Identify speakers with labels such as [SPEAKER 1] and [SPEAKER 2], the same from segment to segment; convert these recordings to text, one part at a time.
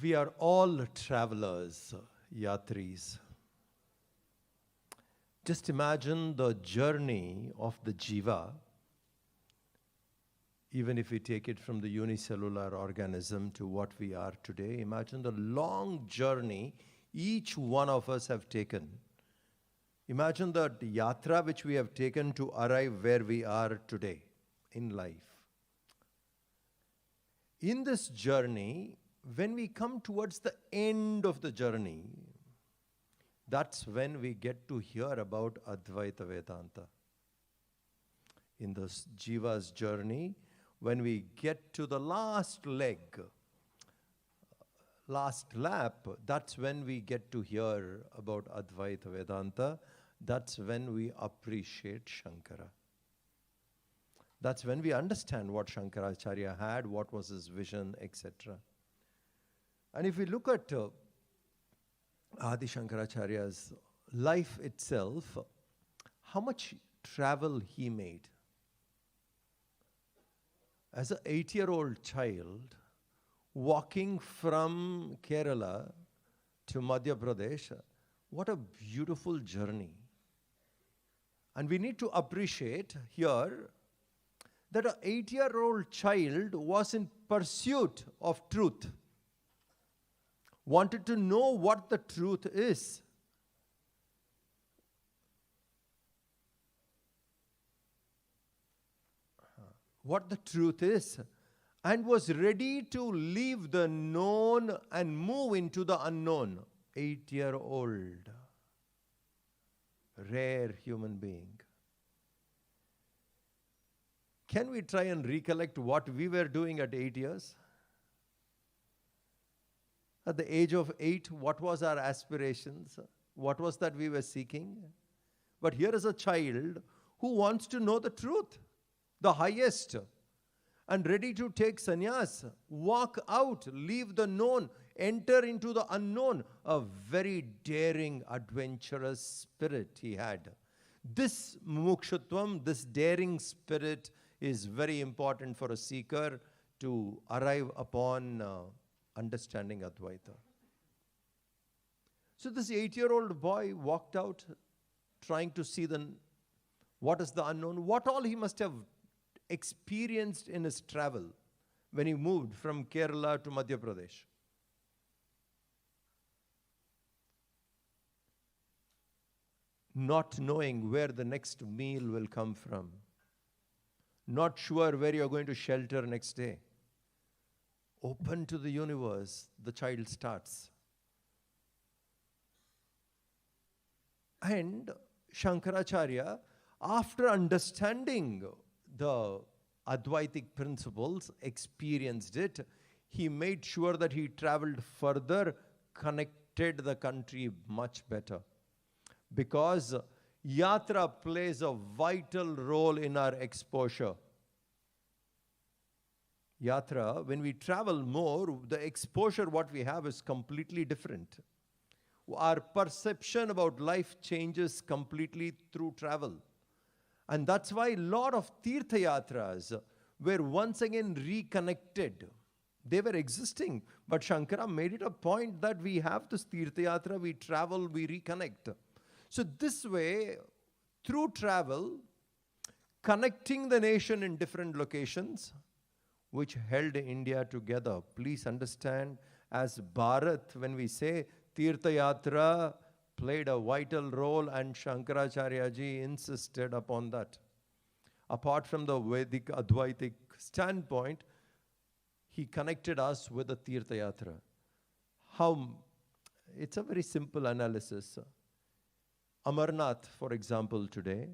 [SPEAKER 1] We are all travelers, yatris. Just imagine the journey of the jiva, even if we take it from the unicellular organism to what we are today. Imagine the long journey each one of us have taken. Imagine the yatra which we have taken to arrive where we are today in life. In this journey, when we come towards the end of the journey, that's when we get to hear about Advaita Vedanta. In this jiva's journey, when we get to the last leg, last lap, that's when we get to hear about Advaita Vedanta. That's when we appreciate Shankara. That's when we understand what Shankaracharya had, what was his vision, etc. And if we look at Adi Shankaracharya's life itself, how much travel he made. As an 8-year-old child, walking from Kerala to Madhya Pradesh, what a beautiful journey. And we need to appreciate here that an 8-year-old child was in pursuit of truth, wanted to know what the truth is. What the truth is, and was ready to leave the known and move into the unknown. 8-year-old, rare human being. Can we try and recollect what we were doing at 8 years? At the age of 8, what was our aspirations? What was that we were seeking? But here is a child who wants to know the truth, the highest, and ready to take sannyas, walk out, leave the known, enter into the unknown. A very daring, adventurous spirit he had. This mumukshutvam, this daring spirit, is very important for a seeker to arrive upon understanding Advaita. So this 8-year-old boy walked out trying to see what is the unknown, what all he must have experienced in his travel when he moved from Kerala to Madhya Pradesh. Not knowing where the next meal will come from. Not sure where you're going to shelter next day. Open to the universe, the child starts. And Shankaracharya, after understanding the Advaitic principles, experienced it, he made sure that he traveled further, connected the country much better. Because yatra plays a vital role in our exposure. Yatra, when we travel more, the exposure what we have is completely different. Our perception about life changes completely through travel. And that's why a lot of Tirtha Yatras were once again reconnected. They were existing, but Shankara made it a point that we have this Tirtha Yatra, we travel, we reconnect. So this way, through travel, connecting the nation in different locations, which held India together. Please understand, as Bharat, when we say Tirtha Yatra played a vital role, and Shankaracharya ji insisted upon that. Apart from the Vedic Advaitic standpoint, he connected us with the Tirtha Yatra. How? It's a very simple analysis. Amarnath, for example, today,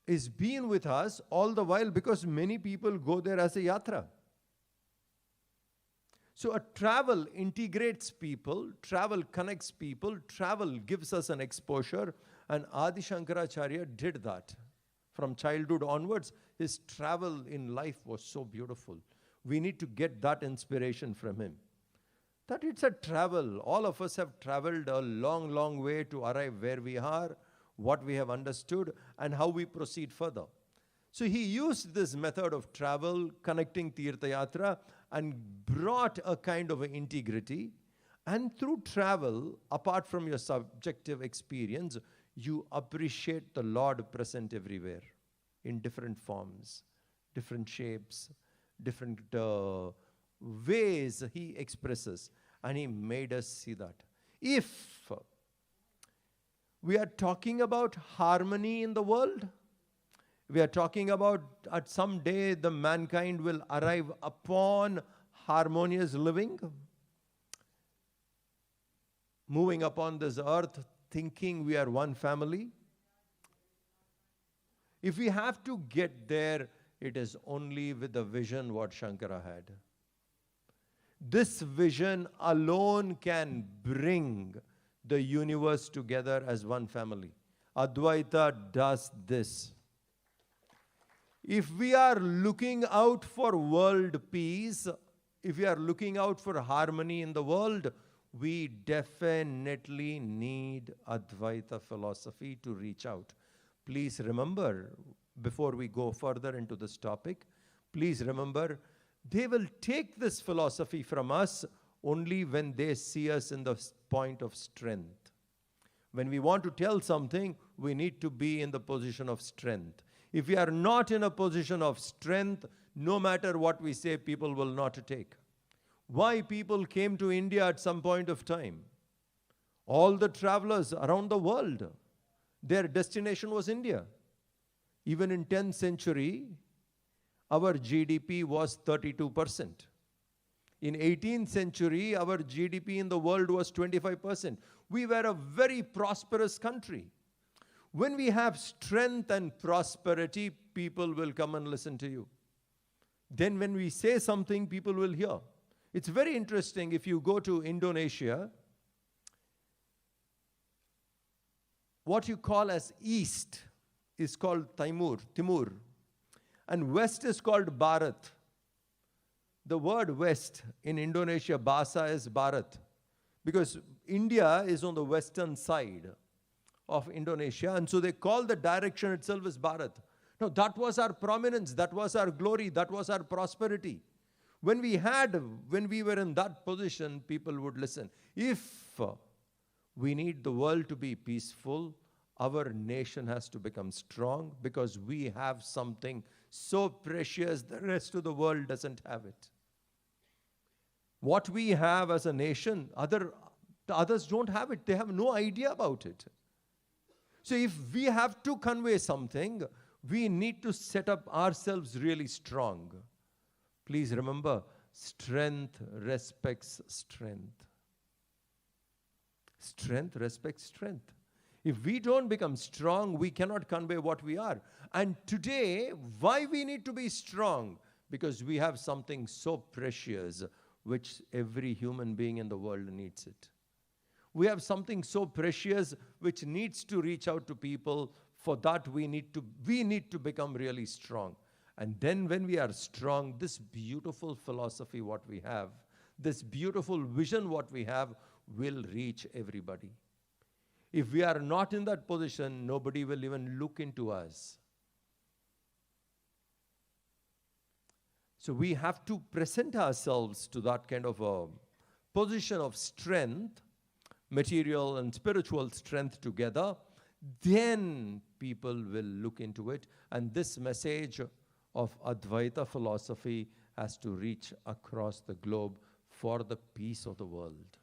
[SPEAKER 1] is being with us all the while because many people go there as a yatra. So a travel integrates people, travel connects people, travel gives us an exposure, and Adi Shankaracharya did that. From childhood onwards, his travel in life was so beautiful. We need to get that inspiration from him. That it's a travel. All of us have traveled a long, long way to arrive where we are, what we have understood, and how we proceed further. So he used this method of travel, connecting Tirtha Yatra, and brought a kind of integrity. And through travel, apart from your subjective experience, you appreciate the Lord present everywhere in different forms, different shapes, different ways he expresses. And he made us see that. If we are talking about harmony in the world, we are talking about at some day the mankind will arrive upon harmonious living, moving upon this earth, thinking we are one family. If we have to get there, it is only with the vision what Shankara had. This vision alone can bring the universe together as one family. Advaita does this. If we are looking out for world peace, if we are looking out for harmony in the world, we definitely need Advaita philosophy to reach out. Please remember, before we go further into this topic, please remember, they will take this philosophy from us only when they see us in the point of strength. When we want to tell something, we need to be in the position of strength. If we are not in a position of strength, no matter what we say, people will not take. Why people came to India at some point of time? All the travelers around the world, their destination was India. Even in 10th century, our GDP was 32%. In 18th century, our GDP in the world was 25%. We were a very prosperous country. When we have strength and prosperity, people will come and listen to you. Then when we say something, people will hear. It's very interesting. If you go to Indonesia, what you call as East is called Timur, and West is called Bharat. The word West in Indonesia, Bahasa, is Bharat, because India is on the western side of Indonesia, and so they call the direction itself as Bharat. Now, that was our prominence, that was our glory, that was our prosperity. When we were in that position, people would listen. If we need the world to be peaceful, our nation has to become strong, because we have something so precious the rest of the world doesn't have it. What we have as a nation, the others don't have it. They have no idea about it. So if we have to convey something, we need to set up ourselves really strong. Please remember, strength respects strength. Strength respects strength. If we don't become strong, we cannot convey what we are. And today, why we need to be strong? Because we have something so precious, which every human being in the world needs it. We have something so precious which needs to reach out to people. For that, we need to become really strong. And then when we are strong, this beautiful philosophy what we have, this beautiful vision what we have, will reach everybody. If we are not in that position, nobody will even look into us. So we have to present ourselves to that kind of a position of strength, material and spiritual strength together. Then people will look into it. And this message of Advaita philosophy has to reach across the globe for the peace of the world.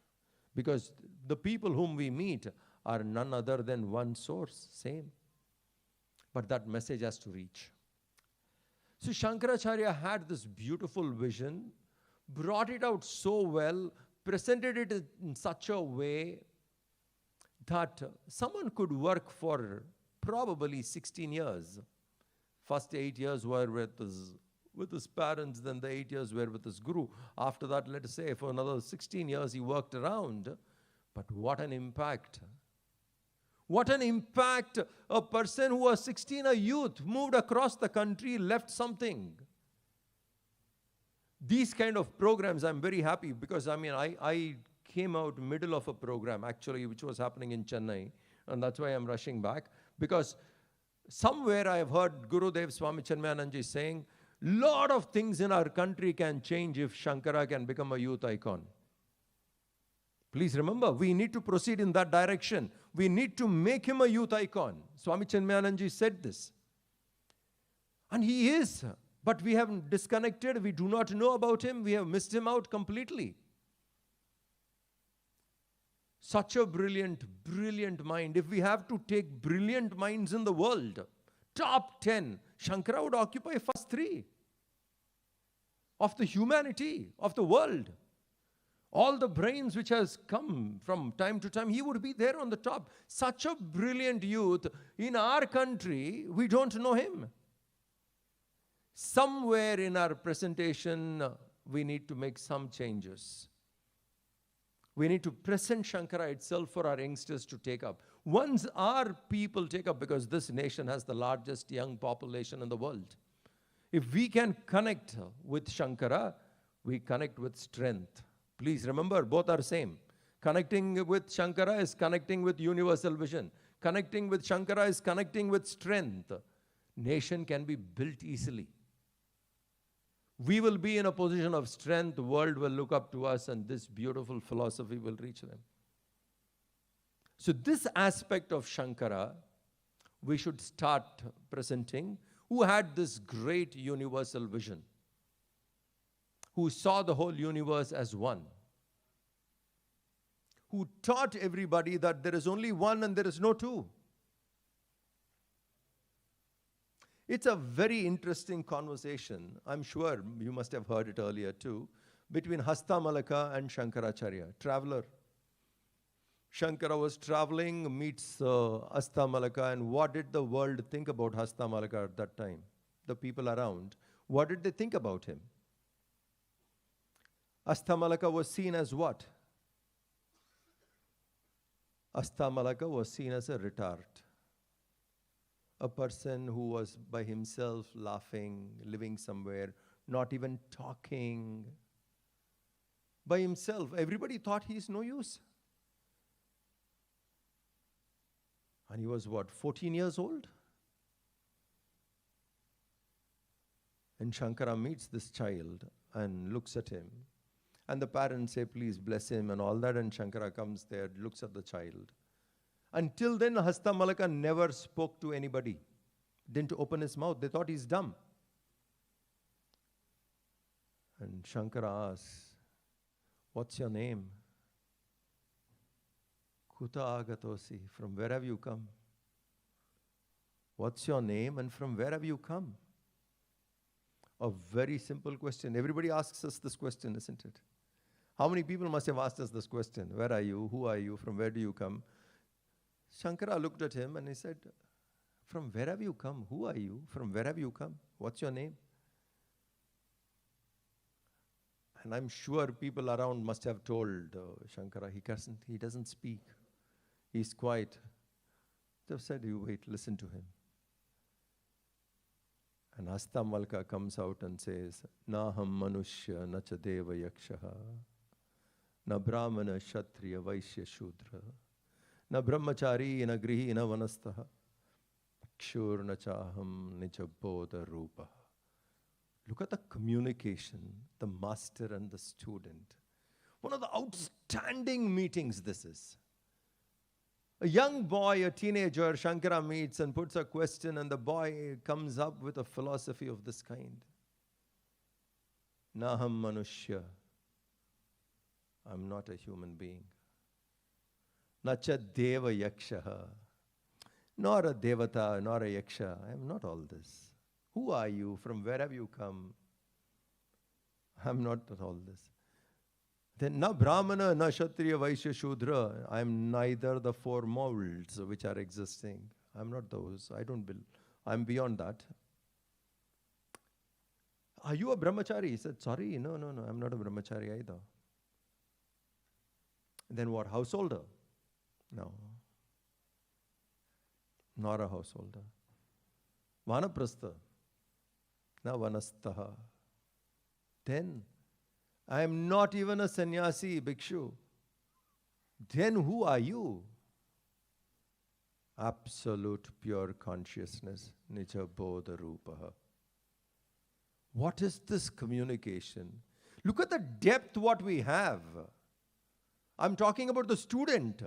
[SPEAKER 1] Because the people whom we meet are none other than one source, same. But that message has to reach. So Shankaracharya had this beautiful vision, brought it out so well, presented it in such a way that someone could work for probably 16 years. First 8 years were with his parents, then the 8 years were with his guru. After that, let us say, for another 16 years, he worked around. But what an impact. What an impact. A person who was 16, a youth, moved across the country, left something. These kind of programs, I'm very happy, because I came out middle of a program, actually, which was happening in Chennai. And that's why I'm rushing back. Because Somewhere I have heard Gurudev Swami Chinmayananji saying, lot of things in our country can change if Shankara can become a youth icon. Please remember, we need to proceed in that direction. We need to make him a youth icon. Swami Chinmayananji said this. And he is. But we have disconnected. We do not know about him. We have missed him out completely. Such a brilliant, brilliant mind. If we have to take brilliant minds in the world, top 10, Shankara would occupy first 3 of the humanity, of the world. All the brains which has come from time to time, he would be there on the top. Such a brilliant youth. In our country, we don't know him. Somewhere in our presentation, we need to make some changes. We need to present Shankara itself for our youngsters to take up. Once our people take up, because this nation has the largest young population in the world. If we can connect with Shankara, we connect with strength. Please remember, both are same. Connecting with Shankara is connecting with universal vision. Connecting with Shankara is connecting with strength. Nation can be built easily. We will be in a position of strength. The world will look up to us, and this beautiful philosophy will reach them. So this aspect of Shankara, we should start presenting, who had this great universal vision, who saw the whole universe as one, who taught everybody that there is only one and there is no two. It's a very interesting conversation. I'm sure you must have heard it earlier too, between Hastamalaka and Shankaracharya, traveler. Shankara was traveling, meets Hastamalaka, and what did the world think about Hastamalaka at that time? The people around. What did they think about him? Hastamalaka was seen as what? Hastamalaka was seen as a retard. A person who was by himself laughing, living somewhere, not even talking. By himself, everybody thought he is no use. And he was what, 14 years old? And Shankara meets this child and looks at him. And the parents say, please bless him and all that. And Shankara comes there, looks at the child. Until then, Hastamalaka never spoke to anybody. Didn't open his mouth. They thought he's dumb. And Shankara asks, what's your name? Kuta agatosi. From where have you come? What's your name and from where have you come? A very simple question. Everybody asks us this question, isn't it? How many people must have asked us this question? Where are you? Who are you? From where do you come? Shankara looked at him and he said, from where have you come? Who are you? From where have you come? What's your name? And I'm sure people around must have told Shankara, he doesn't speak. He's quiet. They've said, you wait, listen to him. And Hastamalaka comes out and says, Naham manushya na cha deva yakshaha, na brahmana kshatriya vaishya shudra, na brahmachari na grihi na vanastaha, kshur na chaham nicha bodha rupa. Look at the communication, the master and the student. One of the outstanding meetings this is. A young boy, a teenager, Shankara meets and puts a question, and the boy comes up with a philosophy of this kind. Naham manushya. I'm not a human being. Nacha deva yakshaha. Nor a devata, nor a yaksha. I am not all this. Who are you? From where have you come? I'm not all this. Then na brahmana, na kshatriya, vaishya, shudra. I am neither the four molds which are existing. I'm not those. I don't believe. I'm beyond that. Are you a brahmachari? He said, sorry, no, I'm not a brahmachari either. Then what? Householder? No. Nor a householder. Vanaprastha? Na vanastaha. Then I am not even a sannyasi, bhikshu. Then who are you? Absolute pure consciousness, Nija Bodha Rupaha. What is this communication? Look at the depth what we have. I'm talking about the student.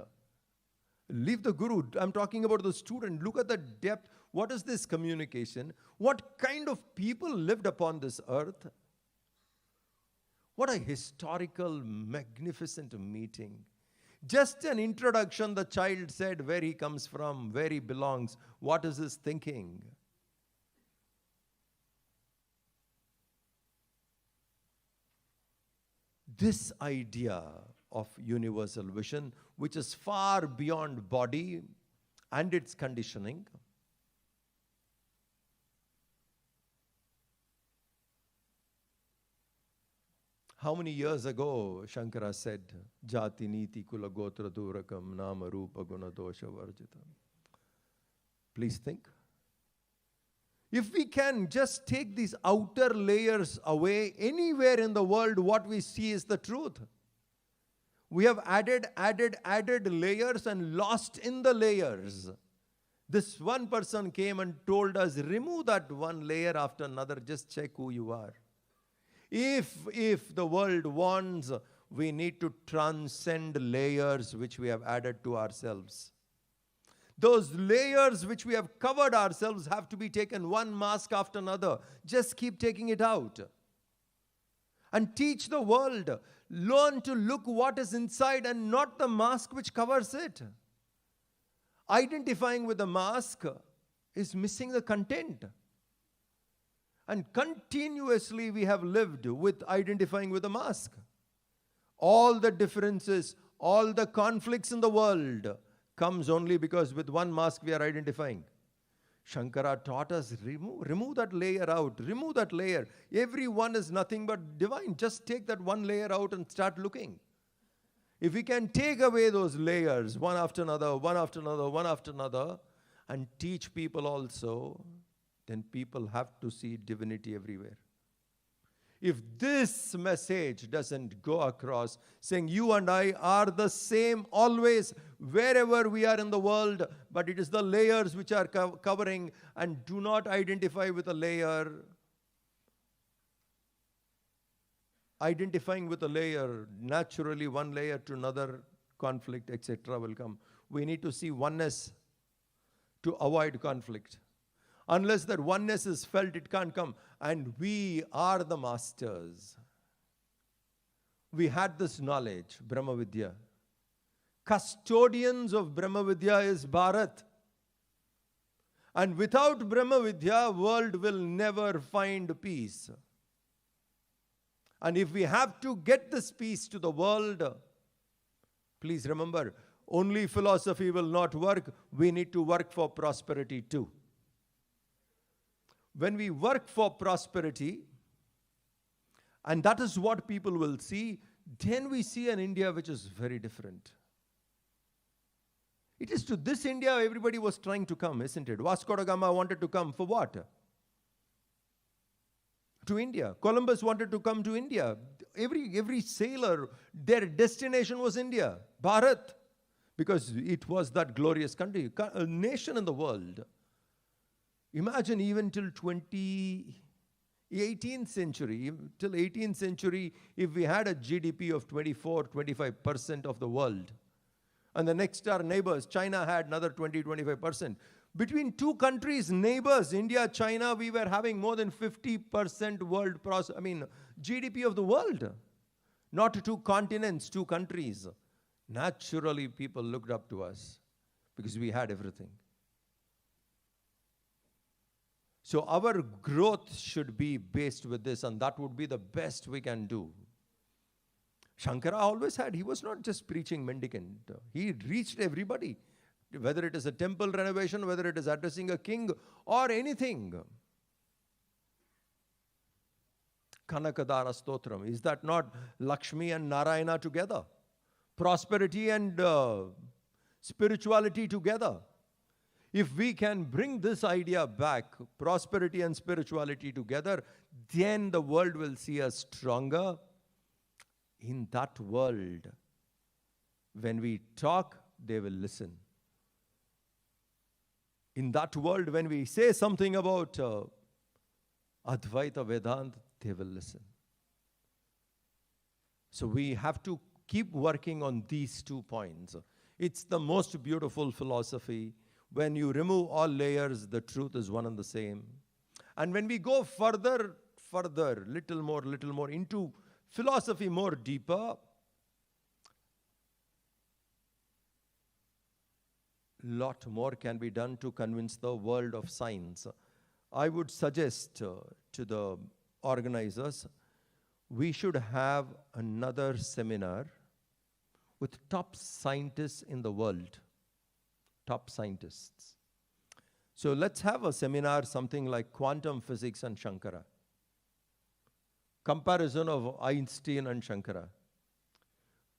[SPEAKER 1] Leave the guru. I'm talking about the student. Look at the depth. What is this communication? What kind of people lived upon this earth? What a historical, magnificent meeting. Just an introduction, the child said where he comes from, where he belongs, what is his thinking. This idea of universal vision, which is far beyond body and its conditioning, how many years ago Shankara said, Jati niti kula gotra durakam nama rupa guna dosha varjitam. Please think. If we can just take these outer layers away, anywhere in the world what we see is the truth. We have added layers and lost in the layers. This one person came and told us, remove that one layer after another, just check who you are. If the world wants, we need to transcend layers which we have added to ourselves. Those layers which we have covered ourselves have to be taken one mask after another. Just keep taking it out. And teach the world. Learn to look what is inside and not the mask which covers it. Identifying with the mask is missing the content. And continuously we have lived with identifying with the mask. All the differences, all the conflicts in the world comes only because with one mask we are identifying. Shankara taught us, remove that layer out, remove that layer. Everyone is nothing but divine. Just take that one layer out and start looking. If we can take away those layers, one after another, one after another, one after another, and teach people also, then people have to see divinity everywhere. If this message doesn't go across, saying you and I are the same always, wherever we are in the world, but it is the layers which are covering, and do not identify with a layer. Identifying with a layer, naturally one layer to another, conflict, etc. will come. We need to see oneness to avoid conflict. Unless that oneness is felt, it can't come. And we are the masters. We had this knowledge, Brahma Vidya. Custodians of Brahma Vidya is Bharat. And without Brahma Vidya, world will never find peace. And if we have to get this peace to the world, please remember, only philosophy will not work. We need to work for prosperity too. When we work for prosperity, and that is what people will see, then we see an India which is very different. It is to this India everybody was trying to come, isn't it? Vasco da Gama wanted to come for what? To India. Columbus wanted to come to India. Every sailor, their destination was India, Bharat, because it was that glorious country, a nation in the world. Imagine even till 18th century, till 18th century, if we had a GDP of 24-25% of the world, and the next our neighbors, China had another 20-25%. Between two countries, neighbors, India, China, we were having more than 50% world GDP of the world. Not two continents, two countries. Naturally, people looked up to us because we had everything. So our growth should be based with this, and that would be the best we can do. Shankara always had, he was not just preaching mendicant. He reached everybody, whether it is a temple renovation, whether it is addressing a king or anything. Kanakadara Stotram, is that not Lakshmi and Narayana together? Prosperity and spirituality together. If we can bring this idea back, prosperity and spirituality together, then the world will see us stronger. In that world, when we talk, they will listen. In that world, when we say something about Advaita Vedanta, they will listen. So we have to keep working on these 2 points. It's the most beautiful philosophy. When you remove all layers, the truth is one and the same. And when we go further, little more into philosophy more deeper, lot more can be done to convince the world of science. I would suggest to the organizers, we should have another seminar with top scientists in the world. Top scientists. So let's have a seminar, something like quantum physics and Shankara. Comparison of Einstein and Shankara.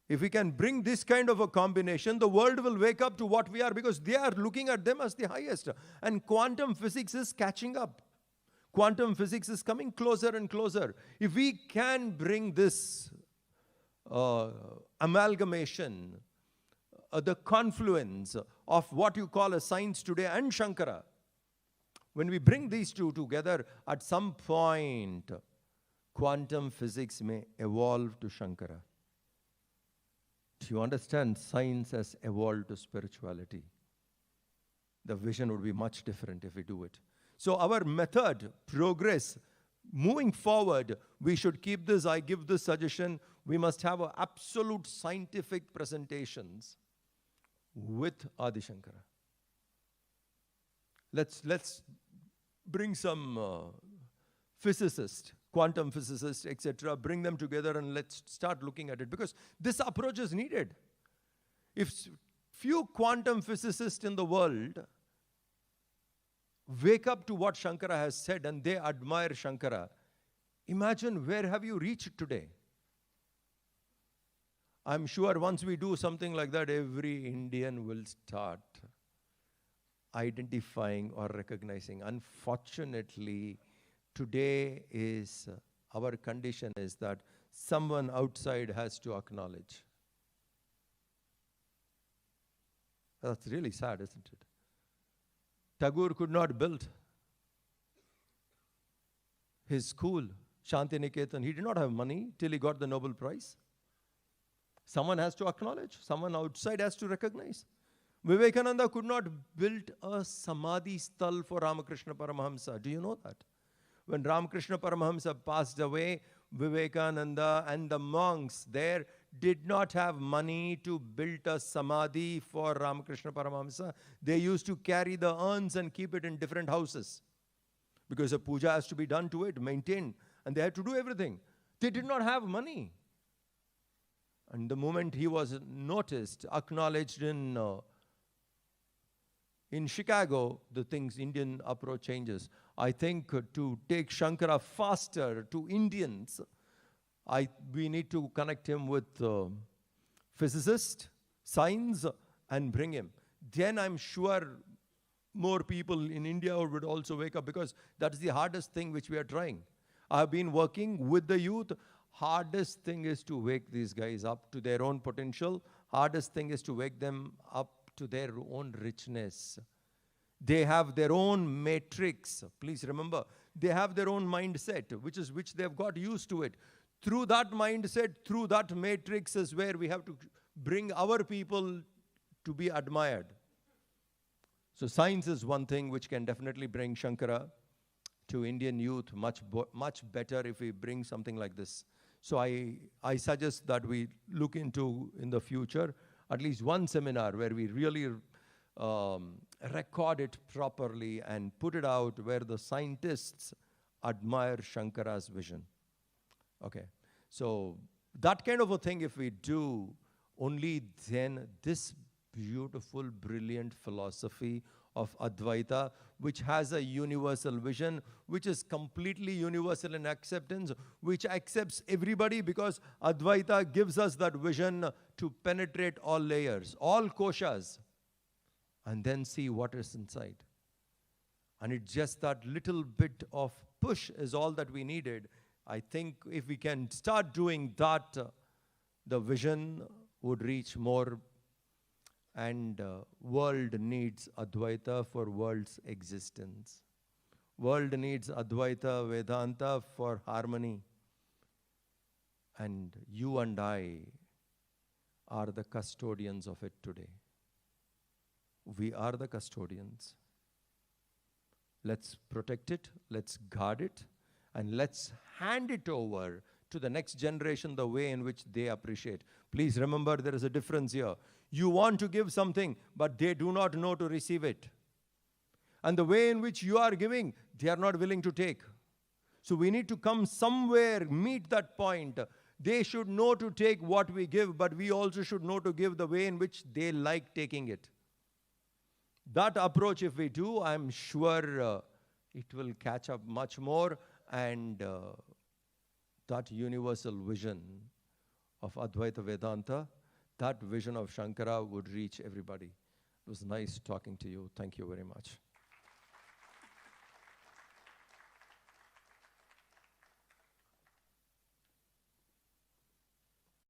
[SPEAKER 1] If we can bring this kind of a combination, the world will wake up to what we are, because they are looking at them as the highest. And quantum physics is catching up. Quantum physics is coming closer and closer. If we can bring this amalgamation, the confluence of what you call a science today and Shankara, when we bring these two together, at some point, quantum physics may evolve to Shankara. Do you understand? Science has evolved to spirituality. The vision would be much different if we do it. So our method, progress, moving forward, we should keep this. I give this suggestion. We must have absolute scientific presentations with Adi Shankara. Let's bring some physicists, quantum physicists, etc., bring them together and let's start looking at it, because this approach is needed. If few quantum physicists in the world wake up to what Shankara has said and they admire Shankara, imagine where have you reached today? I'm sure once we do something like that, every Indian will start identifying or recognizing. Unfortunately, today is, our condition is that someone outside has to acknowledge. That's really sad, isn't it? Tagore could not build his school, Shantiniketan. He did not have money till he got the Nobel Prize. Someone has to acknowledge. Someone outside has to recognize. Vivekananda could not build a Samadhi sthal for Ramakrishna Paramahamsa. Do you know that? When Ramakrishna Paramahamsa passed away, Vivekananda and the monks there did not have money to build a Samadhi for Ramakrishna Paramahamsa. They used to carry the urns and keep it in different houses, because a puja has to be done to it, maintained, and they had to do everything. They did not have money. And the moment he was noticed, acknowledged in Chicago, the things, Indian approach changes. I think to take Shankara faster to Indians, we need to connect him with physicists, science, and bring him. Then I'm sure more people in India would also wake up, because that's the hardest thing which we are trying. I've been working with the youth. Hardest thing is to wake these guys up to their own potential. Hardest thing is to wake them up to their own richness. They have their own matrix. Please remember, they have their own mindset, which they've got used to it. Through that mindset, through that matrix is where we have to bring our people to be admired. So science is one thing which can definitely bring Shankara to Indian youth much better if we bring something like this. So I suggest that we look into, in the future, at least one seminar where we really record it properly and put it out, where the scientists admire Shankara's vision. Okay, so that kind of a thing, if we do, only then this beautiful, brilliant philosophy of Advaita, which has a universal vision, which is completely universal in acceptance, which accepts everybody, because Advaita gives us that vision to penetrate all layers, all koshas, and then see what is inside. And it's just that little bit of push is all that we needed. I think if we can start doing that, the vision would reach more And world needs Advaita for world's existence. World needs Advaita Vedanta for harmony. And you and I are the custodians of it today. We are the custodians. Let's protect it, let's guard it, and let's hand it over to the next generation the way in which they appreciate. Please remember, there is a difference here. You want to give something, but they do not know to receive it. And the way in which you are giving, they are not willing to take. So we need to come somewhere, meet that point. They should know to take what we give, but we also should know to give the way in which they like taking it. That approach, if we do, I'm sure it will catch up much more, and that universal vision of Advaita Vedanta, that vision of Shankara would reach everybody. It was nice talking to you. Thank you very much.